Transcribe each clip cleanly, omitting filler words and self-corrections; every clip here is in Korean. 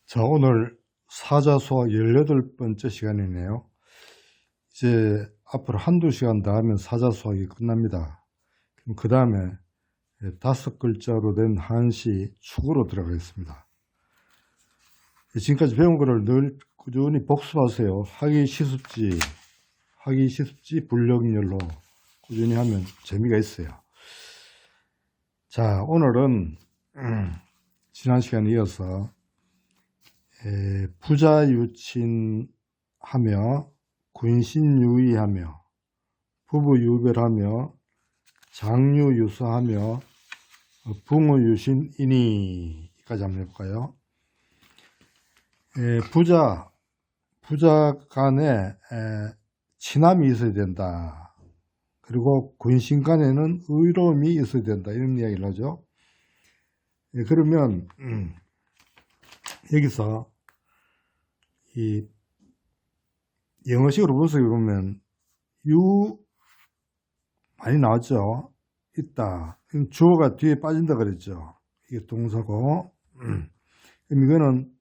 자, 오늘 사자수학 18번째 시간이네요. 이제 앞으로 한두 시간 더 하면 사자수학이 끝납니다. 그럼 그 다음에 5글자로 된 한시 축으로 들어가겠습니다. 지금까지 배운 거를 늘 꾸준히 복습하세요. 하기 시습지 불력렬로 꾸준히 하면 재미가 있어요. 자, 오늘은 지난 시간에 이어서 부자유친하며 군신유의하며 부부유별하며 장유유서하며 붕어유신이니까지 한번 해볼까요? 부자 간에 친함이 있어야 된다. 그리고 군신 간에는 의로움이 있어야 된다. 이런 이야기를 하죠. 그러면 여기서 이 영어식으로 분석해 보면 많이 나왔죠. 있다. 주어가 뒤에 빠진다 그랬죠. 이게 동사고. 그럼 이거는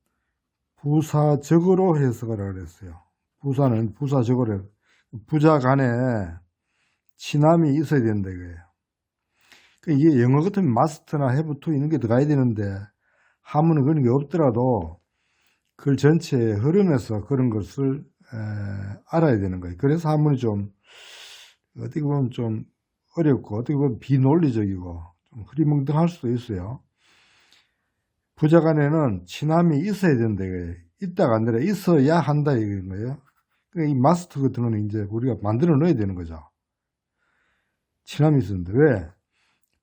부사적으로 해석하라 그랬어요. 부사는 부사적으로 부자 간에 친함이 있어야 된다 이거예요. 그러니까 이게 영어 같으면 마스트나 have to 이런 게 들어가야 되는데 하면은 그런 게 없더라도 글 전체의 흐름에서 그런 것을 알아야 되는 거예요. 그래서 한문이 좀 어떻게 보면 좀 어렵고 어떻게 보면 비논리적이고 좀 흐리멍텅할 수도 있어요. 부자 간에는 친함이 있어야 된다 이거예요. 있다가 아니라 있어야 한다 이거인 거예요. 그러니까 이 마스터 같은 거는 이제 우리가 만들어 넣어야 되는 거죠. 친함이 있었는데 왜?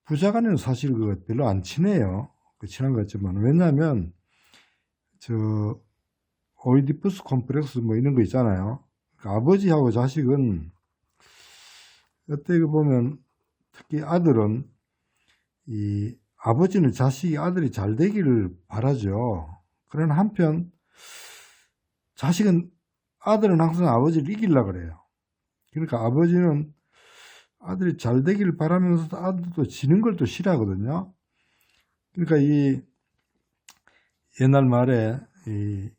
부자 간에는 사실 그거 별로 안 친해요. 친한 것 같지만 왜냐하면 오이디푸스 콤플렉스 뭐 이런 거 있잖아요. 그러니까 아버지하고 자식은 어떻게 보면 특히 아들은 이 아버지는 자식이 아들이 잘 되기를 바라죠. 그러나 한편 아들은 항상 아버지를 이기려고 그래요. 그러니까 아버지는 아들이 잘 되기를 바라면서도 아들도 지는 걸 또 싫어하거든요. 그러니까 이 옛날 말에 이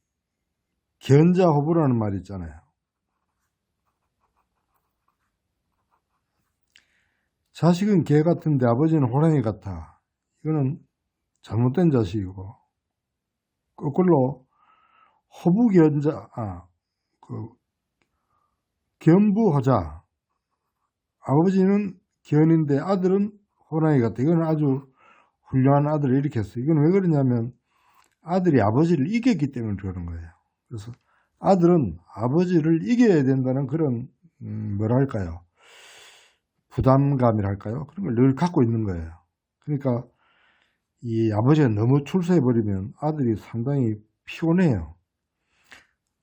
견자호부라는 말이 있잖아요. 자식은 개 같은데 아버지는 호랑이 같아. 이거는 잘못된 자식이고 거꾸로 견부호자. 아버지는 견인데 아들은 호랑이 같아. 이거는 아주 훌륭한 아들을 일으켰어요. 이건 왜 그러냐면 아들이 아버지를 이겼기 때문에 그러는 거예요. 그래서 아들은 아버지를 이겨야 된다는 그런 뭐랄까요? 부담감이랄까요? 그런 걸 늘 갖고 있는 거예요. 그러니까 이 아버지가 너무 출세해버리면 아들이 상당히 피곤해요.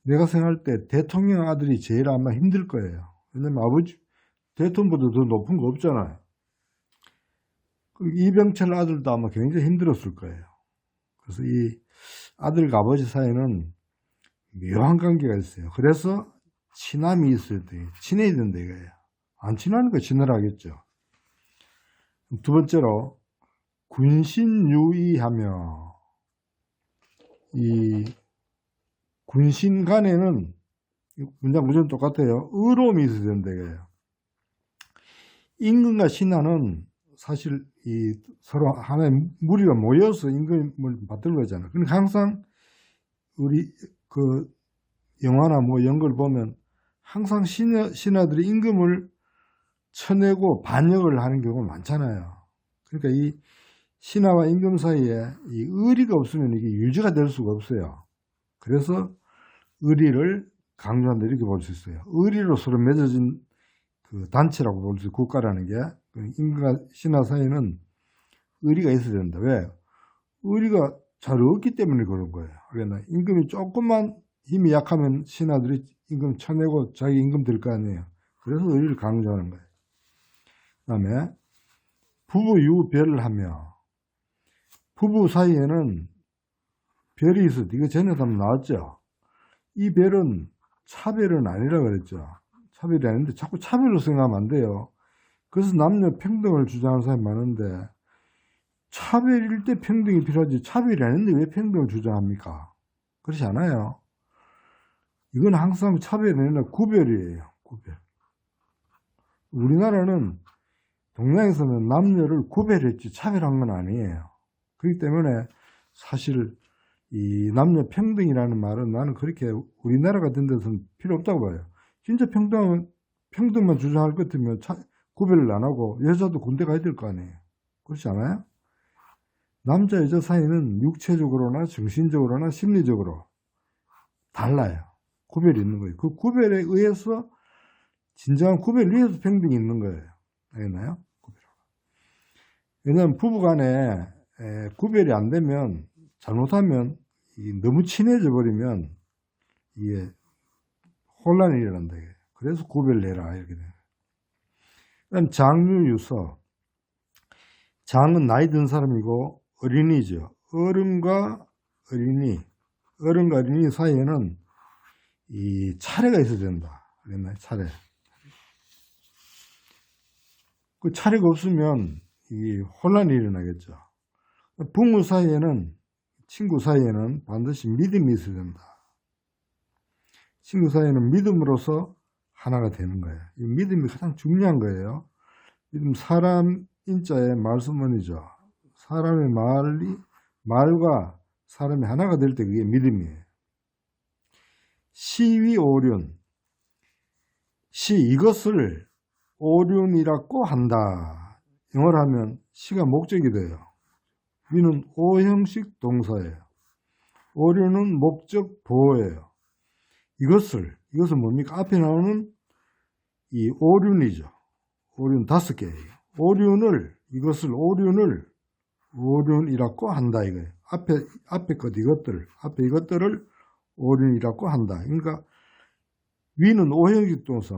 내가 생각할 때 대통령 아들이 제일 아마 힘들 거예요. 왜냐면 대통령보다 더 높은 거 없잖아요. 이병철 아들도 아마 굉장히 힘들었을 거예요. 그래서 이 아들과 아버지 사이는 묘한 관계가 있어요. 그래서 친함이 있어야 돼요. 친해야 된다 이거예요. 안 친하니까 지내라겠죠. 두 번째로 군신유의하며 이 군신 간에는 문장 무조건 똑같아요. 의로움이 있어야 된다 이거예요. 임금과 신하는 사실 이 서로 하나의 무리가 모여서 임금을 받는 거잖아요. 그러니까 항상 우리 그 영화나 뭐 이런 걸 보면 항상 신하들이 임금을 쳐내고 반역을 하는 경우가 많잖아요. 그러니까 이 신하와 임금 사이에 이 의리가 없으면 이게 유지가 될 수가 없어요. 그래서 의리를 강조한다 이렇게 볼 수 있어요. 의리로 서로 맺어진 그 단체라고 볼 수 있어요. 국가라는 게. 임금과 신하 사이에는 의리가 있어야 된다. 왜? 의리가 잘 없기 때문에 그런 거예요. 그러니까 임금이 조금만 힘이 약하면 신하들이 임금 쳐내고 자기 임금 될 거 아니에요. 그래서 의리를 강조하는 거예요. 그 다음에 부부유별을 하며 부부 사이에는 별이 있어도 이거 전에도 한번 나왔죠. 이 별은 차별은 아니라 그랬죠. 차별이 아닌데 자꾸 차별로 생각하면 안 돼요. 그래서 남녀 평등을 주장하는 사람이 많은데 차별일 때 평등이 필요하지 차별이 아닌데 왜 평등을 주장합니까? 그렇지 않아요. 이건 항상 차별이 아니라 구별이에요. 구별. 우리나라는 동양에서는 남녀를 구별했지 차별한 건 아니에요. 그렇기 때문에 사실 이 남녀 평등이라는 말은 나는 그렇게 우리나라 같은 데서는 필요 없다고 봐요. 진짜 평등만 주장할 것 같으면 구별을 안 하고 여자도 군대 가야 될 거 아니에요. 그렇지 않아요? 남자 여자 사이는 육체적으로나 정신적으로나 심리적으로 달라요. 구별이 있는 거예요. 그 구별에 의해서 진정한 구별을 위해서 평등이 있는 거예요. 알겠나요? 왜냐하면 부부간에 구별이 안 되면 잘못하면 너무 친해져 버리면 이게 혼란이 일어난다. 그래서 구별내라 이렇게 돼요. 그다음 장유유서. 장은 나이 든 사람이고 어린이죠. 어른과 어린이 사이에는 이 차례가 있어야 된다. 그랬나요? 차례. 그 차례가 없으면 이 혼란이 일어나겠죠. 부모 사이에는, 친구 사이에는 반드시 믿음이 있어야 된다. 친구 사이에는 믿음으로써 하나가 되는 거예요. 이 믿음이 가장 중요한 거예요. 믿음, 사람 인자의 말씀문이죠. 사람의 말과 사람이 하나가 될 때 그게 믿음이에요. 시위오륜. 이것을 오륜이라고 한다. 영어로 하면 시가 목적이 돼요. 위는 오형식 동사예요. 오륜은 목적 보어예요. 이것은 뭡니까? 앞에 나오는 이 오륜이죠. 오륜 5개예요. 이것을 오륜이라고 한다 이거예요. 앞에 이것들을 오륜이라고 한다. 그러니까 위는 오형식 동사,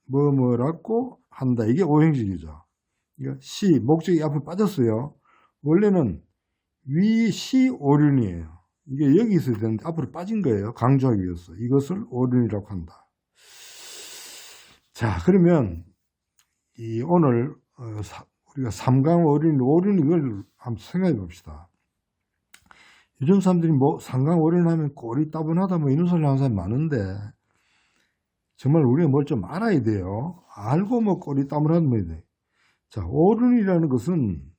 뭐뭐라고 한다. 이게 오형식이죠. 그러니까 목적이 앞으로 빠졌어요. 원래는 시 오륜이에요. 이게 여기 있어야 되는데 앞으로 빠진 거예요. 강조하기 위해서. 이것을 오륜이라고 한다. 자, 그러면 오늘 우리가 삼강 오륜 이걸 한번 생각해 봅시다. 요즘 사람들이 삼강 오륜 하면 꼴이 따분하다 이런 소리 하는 사람이 많은데 정말 우리가 뭘 좀 알아야 돼요. 알고 꼴이 따분하다 돼. 자, 오륜이라는 것은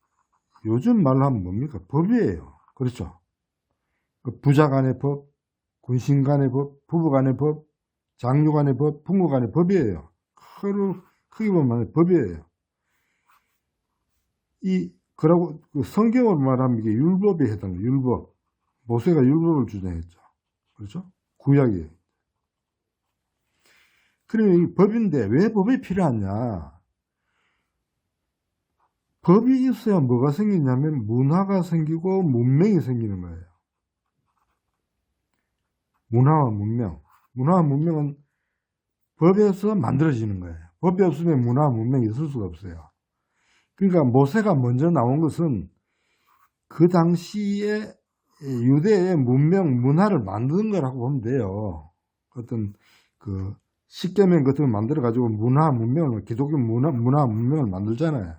요즘 말로 하면 뭡니까? 법이에요. 그렇죠? 부자 간의 법, 군신 간의 법, 부부 간의 법, 장유 간의 법, 부모 간의 법이에요. 크게 보면 법이에요. 그러고 성경으로 말하면 이게 율법에 해당해요. 율법. 모세가 율법을 주장했죠. 그렇죠? 구약이에요. 그러면 이 법인데 왜 법이 필요하냐? 법이 있어야 뭐가 생기냐면 문화가 생기고 문명이 생기는 거예요. 문화와 문명은 법에서 만들어지는 거예요. 법이 없으면 문화와 문명이 있을 수가 없어요. 그러니까 모세가 먼저 나온 것은 그 당시에 유대의 문화를 만드는 거라고 보면 돼요. 어떤 십계명 같은 걸 만들어 가지고 기독교 문화 문명을 만들잖아요.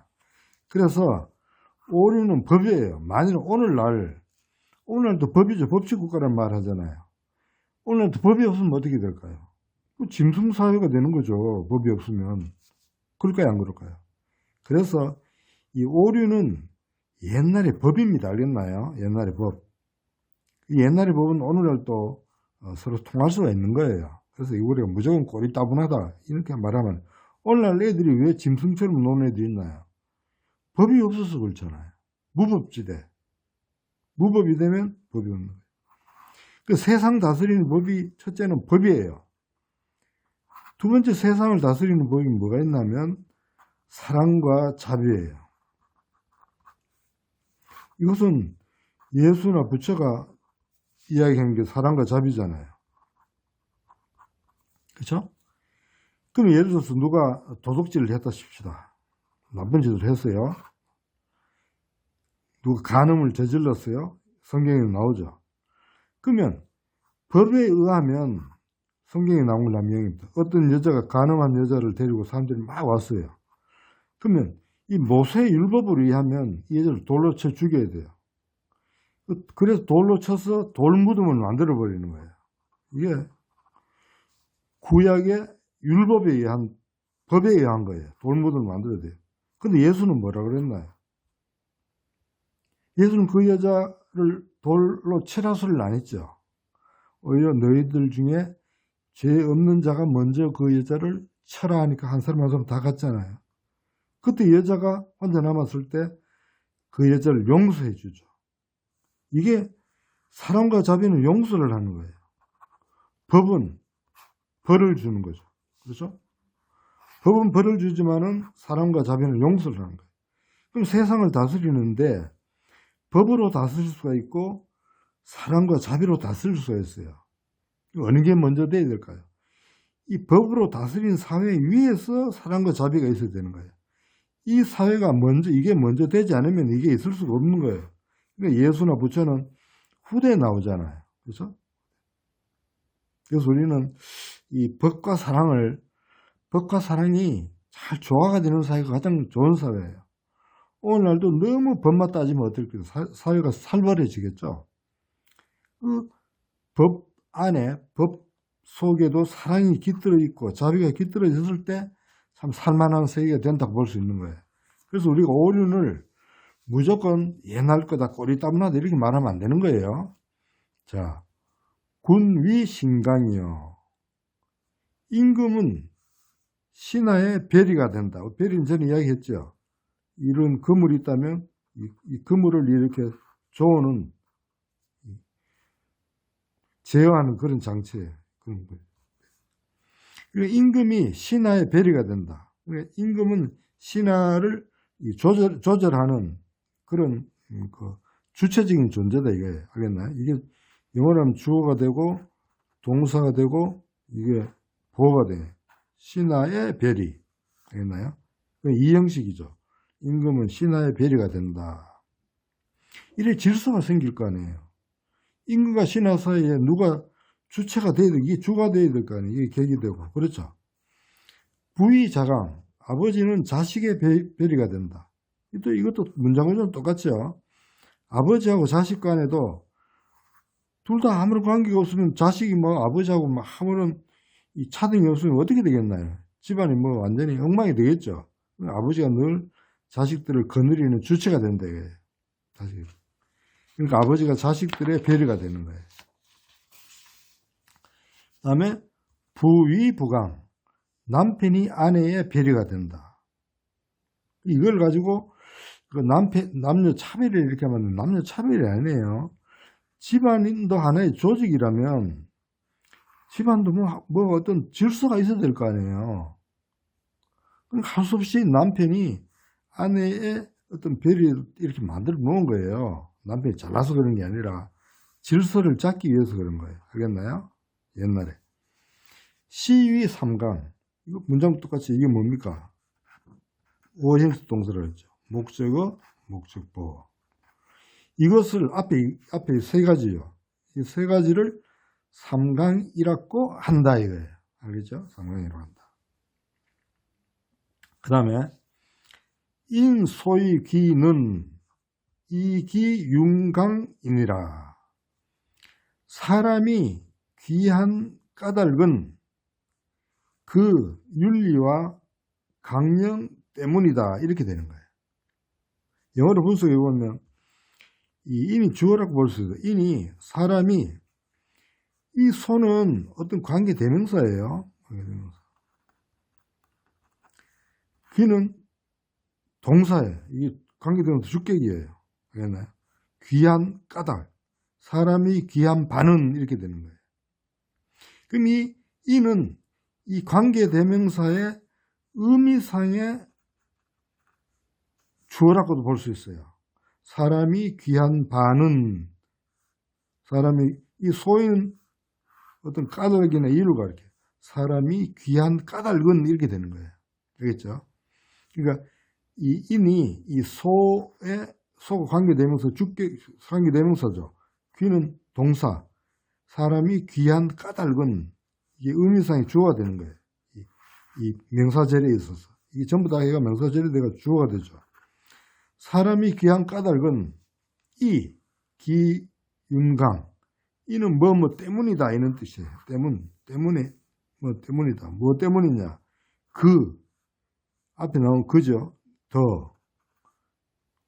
그래서 오륜은 법이에요. 만일 오늘날도 법이죠. 법치국가라는 말 하잖아요. 오늘날도 법이 없으면 어떻게 될까요? 짐승사회가 되는 거죠. 법이 없으면. 그럴까요? 안 그럴까요? 그래서 이 오륜은 옛날의 법입니다. 알겠나요? 옛날의 법. 옛날의 법은 오늘날도 서로 통할 수가 있는 거예요. 그래서 우리가 무조건 꼴이 따분하다 이렇게 말하면 오늘날 애들이 왜 짐승처럼 노는 애들이 있나요? 법이 없어서 그렇잖아요. 무법지대. 무법이 되면 법이 없는 거예요. 그 세상 다스리는 법이 첫째는 법이에요. 두 번째 세상을 다스리는 법이 뭐가 있냐면 사랑과 자비예요. 이것은 예수나 부처가 이야기한 게 사랑과 자비잖아요. 그렇죠? 그럼 예를 들어서 누가 도둑질을 했다 칩시다. 나쁜 짓을 했어요. 누가 간음을 저질렀어요. 성경에 나오죠. 그러면 법에 의하면 성경에 나온 건 남용입니다. 어떤 여자가 간음한 여자를 데리고 사람들이 막 왔어요. 그러면 이 모세의 율법으로 의하면 이 여자를 돌로 쳐 죽여야 돼요. 그래서 돌로 쳐서 돌무덤을 만들어 버리는 거예요. 이게 구약의 율법에 의한, 법에 의한 거예요. 돌무덤을 만들어야 돼요. 근데 예수는 뭐라 그랬나요? 예수는 그 여자를 돌로 치라 소리를 안 했죠. 오히려 너희들 중에 죄 없는 자가 먼저 그 여자를 쳐라 하니까 한 사람 한 사람 다 갔잖아요. 그때 여자가 혼자 남았을 때 그 여자를 용서해 주죠. 이게 사람과 자비는 용서를 하는 거예요. 법은 벌을 주는 거죠. 그렇죠? 법은 벌을 주지만은 사람과 자비는 용서를 하는 거예요. 그럼 세상을 다스리는데 법으로 다스릴 수가 있고 사랑과 자비로 다스릴 수가 있어요. 어느 게 먼저 돼야 될까요? 이 법으로 다스린 사회 위에서 사랑과 자비가 있어야 되는 거예요. 이 사회가 먼저, 이게 먼저 되지 않으면 이게 있을 수가 없는 거예요. 그러니까 예수나 부처는 후대에 나오잖아요. 그렇죠? 그래서 우리는 이 법과 사랑이 잘 조화가 되는 사회가 가장 좋은 사회예요. 오늘날도 너무 법만 따지면 어떨까요? 사회가 살벌해지겠죠. 그 법 안에, 법 속에도 사랑이 깃들어 있고 자비가 깃들어 있을 때 참 살만한 세계가 된다고 볼 수 있는 거예요. 그래서 우리가 오륜을 무조건 옛날 거다, 꼬리 따분하다 이렇게 말하면 안 되는 거예요. 자, 군위 신강이요. 임금은 신하의 별이가 된다. 별이는 전에 이야기했죠. 이런 그물이 있다면 이 그물을 이렇게 조어는 제어하는 그런 장치예요. 그런 거예요. 그러니까 임금이 신하의 별이가 된다. 그러니까 임금은 신하를 조절하는 그런 주체적인 존재다 이거예요. 알겠나요? 이게 영어로 하면 주어가 되고 동사가 되고 이게 보어가 돼. 신하의 별이. 알겠나요? 이 형식이죠. 임금은 신하의 별이가 된다. 이래 질서가 생길 거 아니에요. 임금과 신하 사이에 누가 주체가 돼야 돼. 이게 주가 돼야 될 거 아니에요. 이게 객이 되고. 그렇죠. 부의자강. 아버지는 자식의 별이가 된다. 이것도 문장구조는 똑같죠. 아버지하고 자식 간에도 둘 다 아무런 관계가 없으면 자식이 뭐 아버지하고 막 아무런 이 차등이 없으면 어떻게 되겠나요? 집안이 뭐 완전히 엉망이 되겠죠. 아버지가 늘 자식들을 거느리는 주체가 된다. 이거예요. 자식. 그러니까 아버지가 자식들의 별이가 되는 거예요. 그 다음에 부위부강. 남편이 아내의 별이가 된다. 이걸 가지고 남녀 차별을 이렇게 하면 남녀 차별이 아니에요. 집안도 하나의 조직이라면 집안도 뭐 어떤 질서가 있어야 될 거 아니에요. 그럼 할 수 없이 남편이 아내의 어떤 별이 이렇게 만들어 놓은 거예요. 남편이 잘나서 그런 게 아니라 질서를 잡기 위해서 그런 거예요. 알겠나요? 옛날에. 시위 삼강. 이거 문장 똑같이 이게 뭡니까? 오형식 동사를 했죠. 목적어, 목적보. 이것을 앞에 세 가지요. 이 세 가지를 삼강이라고 한다 이거예요. 알겠죠? 삼강이라고 한다. 그 다음에 인소이기는 이기윤강이니라. 사람이 귀한 까닭은 그 윤리와 강령 때문이다. 이렇게 되는 거예요. 영어로 분석해 보면 이 인이 주어라고 볼 수 있어요. 인이 사람이 이 소는 어떤 관계 대명사예요. 귀는 동사예요. 이게 관계 대명사 주격이에요. 알겠나요? 귀한 까닭. 사람이 귀한 반은 이렇게 되는 거예요. 그럼 이 인은 이 관계 대명사의 의미상의 주어라고도 볼 수 있어요. 사람이 귀한 반은 사람이 이 소인 어떤 까닭이나 이유를 가르쳐. 사람이 귀한 까닭은 이렇게 되는 거예요. 알겠죠? 그러니까 이 인이 이 소의 소가 관계대명사 주격 관계대명사죠. 귀는 동사. 사람이 귀한 까닭은 이게 의미상의 주어가 되는 거예요. 이 명사절에 있어서 이게 전부 다 얘가 명사절에 내가 주어가 되죠. 사람이 귀한 까닭은 이 기윤강. 이는 뭐 때문이다 이런 뜻이에요. 때문에 뭐 때문이다. 뭐 때문이냐? 앞에 나온 그죠? 더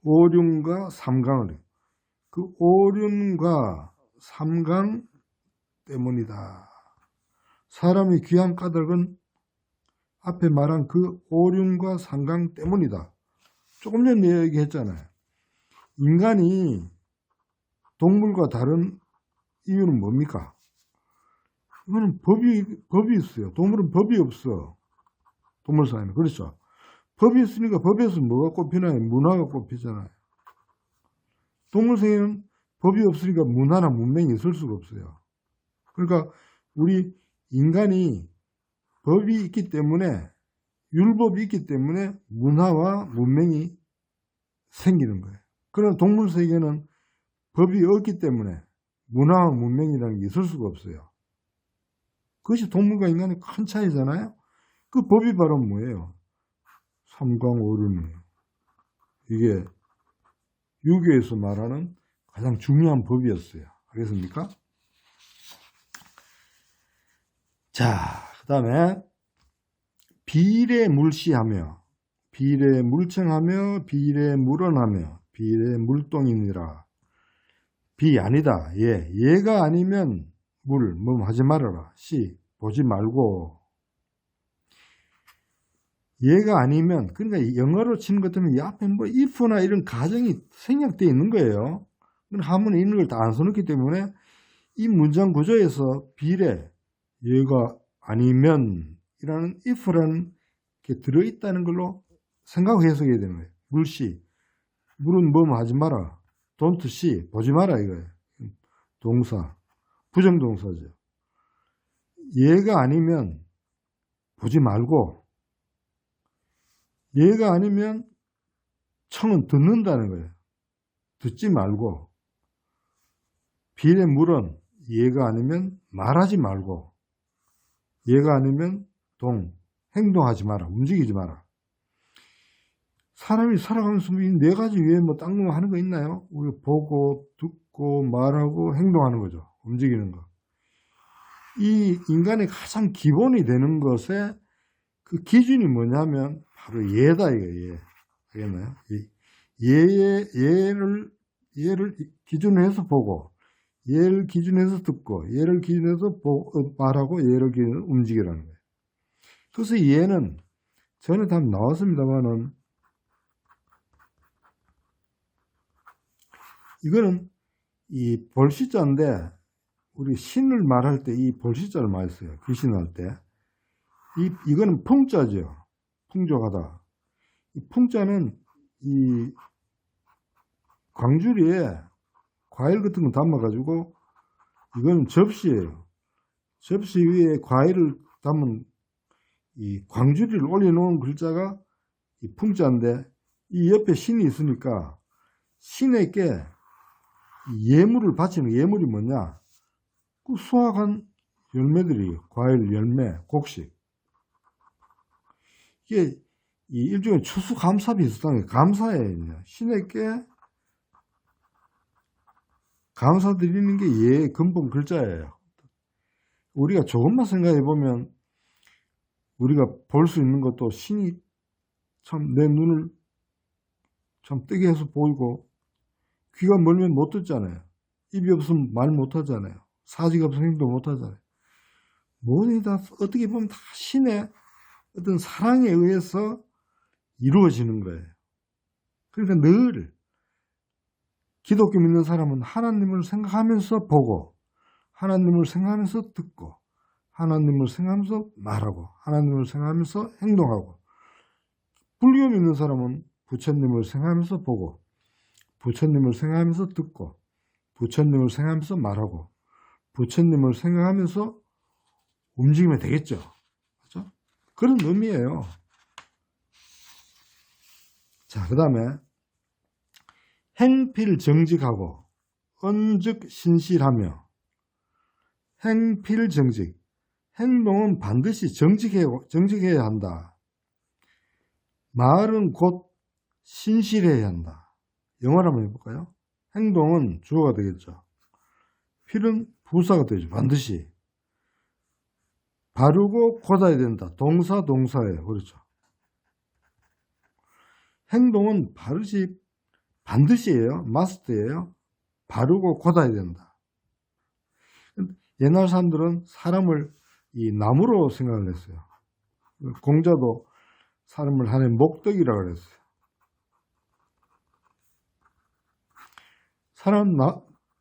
오륜과 삼강을 그 오륜과 삼강 때문이다. 사람의 귀한 까닭은 앞에 말한 그 오륜과 삼강 때문이다. 조금 전에 얘기했잖아요. 인간이 동물과 다른 이유는 뭡니까? 이거는 법이 있어요. 동물은 법이 없어. 동물 사회는. 그렇죠. 법이 있으니까 법에서 뭐가 꼽히나요? 문화가 꼽히잖아요. 동물 세계는 법이 없으니까 문화나 문명이 있을 수가 없어요. 그러니까 우리 인간이 법이 있기 때문에, 율법이 있기 때문에 문화와 문명이 생기는 거예요. 그러나 동물 세계는 법이 없기 때문에 문화와 문명이라는 게 있을 수가 없어요. 그것이 동물과 인간의 큰 차이잖아요. 그 법이 바로 뭐예요? 삼강오륜이에요. 이게 유교에서 말하는 가장 중요한 법이었어요. 알겠습니까? 자, 그 다음에 비례물시하며, 비례물청하며, 비례물언하며, 비례물동이니라. 비 아니다. 얘가 아니면 뭐 하지 말아라. 보지 말고. 얘가 아니면, 그러니까 영어로 치는 것 때문에 이 앞에 뭐 if나 이런 가정이 생략되어 있는 거예요. 한문에 있는 걸 다 안 써놓기 때문에 이 문장 구조에서 얘가 아니면 이라는 if라는 게 들어있다는 걸로 생각하고 해석해야 되는 거예요. 물은 뭐 하지 마라. don't see, 보지 마라 이거예요. 동사, 부정동사죠. 얘가 아니면 보지 말고, 얘가 아니면 청은 듣는다는 거예요. 듣지 말고. 비례물은 얘가 아니면 말하지 말고, 얘가 아니면 행동하지 마라. 움직이지 마라. 사람이 살아가면서 이 네 가지 외에 뭐 딴 거 하는 거 있나요? 우리 보고, 듣고, 말하고, 행동하는 거죠. 움직이는 거. 이 인간의 가장 기본이 되는 것에 그 기준이 뭐냐면 바로 얘다 이거예요. 얘. 알겠나요? 얘를 기준으로 해서 보고, 얘를 기준으로 해서 듣고, 얘를 기준으로 해서 말하고, 얘를 기준으로 움직이라는 거예요. 그래서 얘는 전에 다 나왔습니다만은 이거는 이 볼시자인데 우리 신을 말할 때 이 볼시자를 많이 써요. 귀신할 때. 이거는 풍자죠. 풍족하다. 이 풍자는 이 광주리에 과일 같은 거 담아가지고 이거는 접시예요. 접시 위에 과일을 담은 이 광주리를 올려놓은 글자가 이 풍자인데 이 옆에 신이 있으니까 신에게 예물을 바치는 예물이 뭐냐? 그 수확한 열매들이에요. 과일, 열매, 곡식. 이게 일종의 추수감사 비슷한 게 감사예요. 신에게 감사드리는 게 근본 글자예요. 우리가 조금만 생각해 보면 우리가 볼 수 있는 것도 신이 참 내 눈을 참 뜨게 해서 보이고 귀가 멀면 못 듣잖아요. 입이 없으면 말 못 하잖아요. 사지가 없으면 행동 못 하잖아요. 모든 다 어떻게 보면 다 신의 어떤 사랑에 의해서 이루어지는 거예요. 그러니까 늘 기독교 믿는 사람은 하나님을 생각하면서 보고 하나님을 생각하면서 듣고 하나님을 생각하면서 말하고 하나님을 생각하면서 행동하고 불교 믿는 사람은 부처님을 생각하면서 보고 부처님을 생각하면서 듣고 부처님을 생각하면서 말하고 부처님을 생각하면서 움직이면 되겠죠. 그렇죠? 그런 의미예요. 자, 그 다음에 행필정직하고 언즉신실하며 행필정직 행동은 반드시 정직해야 한다. 말은 곧 신실해야 한다. 영어로 한번 해볼까요? 행동은 주어가 되겠죠. 필은 부사가 되죠. 반드시. 바르고 곧아야 된다. 동사, 동사예요. 그렇죠. 행동은 반드시예요. must예요. 바르고 곧아야 된다. 옛날 사람들은 사람을 이 나무로 생각을 했어요. 공자도 사람을 하나의 목덕이라고 그랬어요. 사람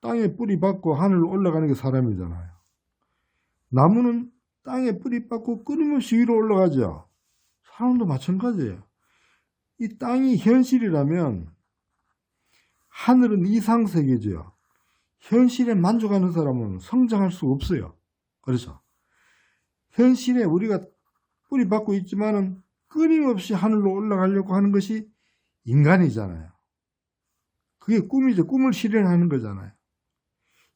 땅에 뿌리 박고 하늘로 올라가는 게 사람이잖아요. 나무는 땅에 뿌리 박고 끊임없이 위로 올라가죠. 사람도 마찬가지예요. 이 땅이 현실이라면 하늘은 이상세계죠. 현실에 만족하는 사람은 성장할 수 없어요. 그렇죠? 현실에 우리가 뿌리 박고 있지만은 끊임없이 하늘로 올라가려고 하는 것이 인간이잖아요. 그게 꿈이죠. 꿈을 실현하는 거잖아요.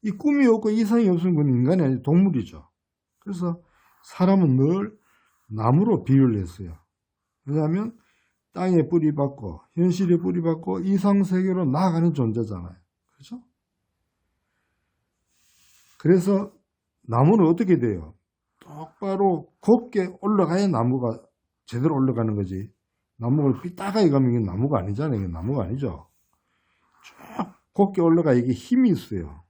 이 꿈이 없고 이상이 없으면 그건 인간이 아니고 동물이죠. 그래서 사람은 늘 나무로 비유를 했어요. 왜냐하면 땅에 뿌리 박고 현실에 뿌리 박고 이상세계로 나아가는 존재잖아요. 그렇죠? 그래서 나무는 어떻게 돼요? 똑바로 곱게 올라가야 나무가 제대로 올라가는 거지. 나무를 삐딱하게 가면 이게 나무가 아니잖아요. 이게 나무가 아니죠. 쭉 곱게 올라가 이게 힘이 있어요.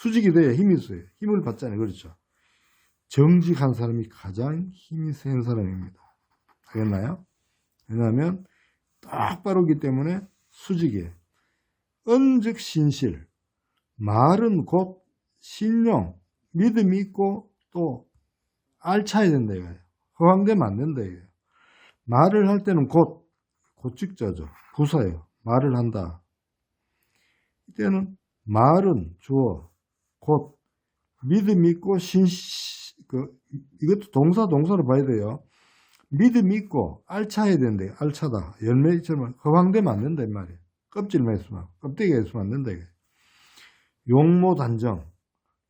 수직이 돼야 힘이 있어요. 힘을 받잖아요. 그렇죠? 정직한 사람이 가장 힘이 센 사람입니다. 알겠나요? 왜냐하면 똑바로기 때문에 수직이에요. 은즉 신실. 말은 곧 신용, 믿음이 있고 또 알차야 된다 이거예요. 허황되면 안 된다 이거예요. 말을 할 때는 곧직자죠. 부사예요. 말을 한다. 이때는 말은 주어, 곧 믿음이 있고 이것도 동사로 봐야 돼요. 믿음이 있고 알차야 된다. 알차다. 열매처럼 허황되면 안 된다 이 말이에요. 껍질만 있으면 껍데기가 있으면 안 된다 이거예요. 용모 단정.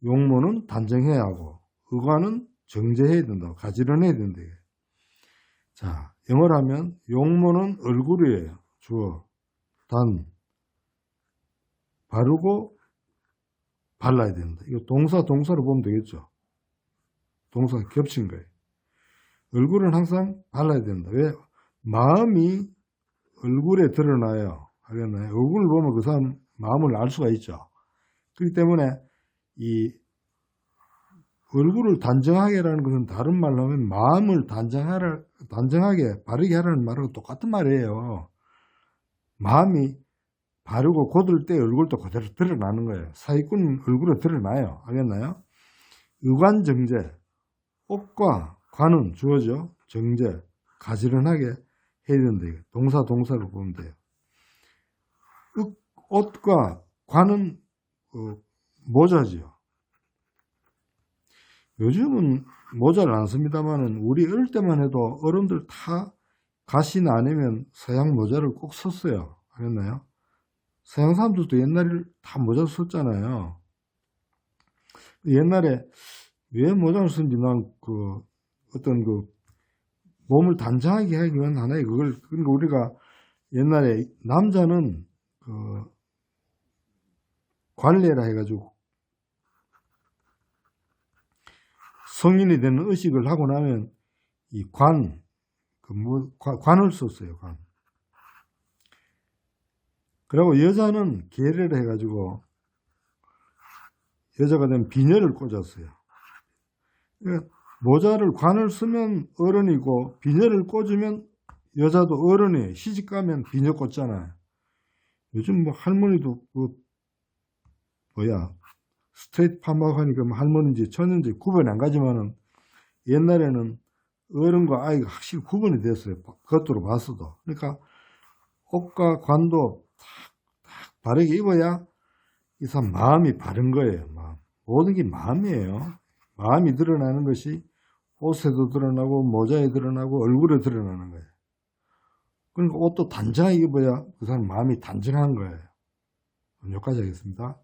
용모는 단정해야 하고 의관은 정제해야 된다고 가지런해야 된다. 자, 영어로 하면 용모는 얼굴이에요. 주어. 단. 바르고 발라야 된다. 이거 동사로 보면 되겠죠. 동사가 겹친 거예요. 얼굴은 항상 발라야 된다. 왜? 마음이 얼굴에 드러나요. 알겠나요? 얼굴을 보면 그 사람 마음을 알 수가 있죠. 그렇기 때문에 이 얼굴을 단정하게 하라는 것은 다른 말로 하면 마음을 단정하게 바르게 하라는 말하고 똑같은 말이에요. 마음이 바르고 곧을 때 얼굴도 그대로 드러나는 거예요. 사기꾼은 얼굴에 드러나요. 알겠나요? 의관정제. 옷과 관은 주어죠. 정제. 가지런하게 해야 된다. 동사로 보면 돼요. 옷과 관은 모자지요. 요즘은 모자를 안 씁니다만은 우리 어릴 때만 해도 어른들 다 가시나 아니면 서양 모자를 꼭 썼어요. 알겠나요? 서양 사람들도 옛날에 다 모자를 썼잖아요. 옛날에 왜 모자를 썼는지 난 어떤 몸을 단정하게 하기 위한 하나의 그러니까 우리가 옛날에 남자는 관례라 해가지고 성인이 되는 의식을 하고 나면 이 관을 썼어요. 관. 그리고 여자는 계례를 해가지고 여자가 되면 비녀를 꽂았어요. 그러니까 관을 쓰면 어른이고 비녀를 꽂으면 여자도 어른이에요. 시집 가면 비녀 꽂잖아요. 요즘 뭐 할머니도 스트레이트 파마하고 하니까 할머니인지 처녀인지 구분이 안 가지만은 옛날에는 어른과 아이가 확실히 구분이 됐어요. 겉으로 봤어도. 그러니까 옷과 관도 딱 바르게 입어야 이 사람 마음이 바른 거예요. 모든 게 마음이에요. 마음이 드러나는 것이 옷에도 드러나고 모자에 드러나고 얼굴에 드러나는 거예요. 그러니까 옷도 단정하게 입어야 그 사람 마음이 단정한 거예요. 여기까지 하겠습니다.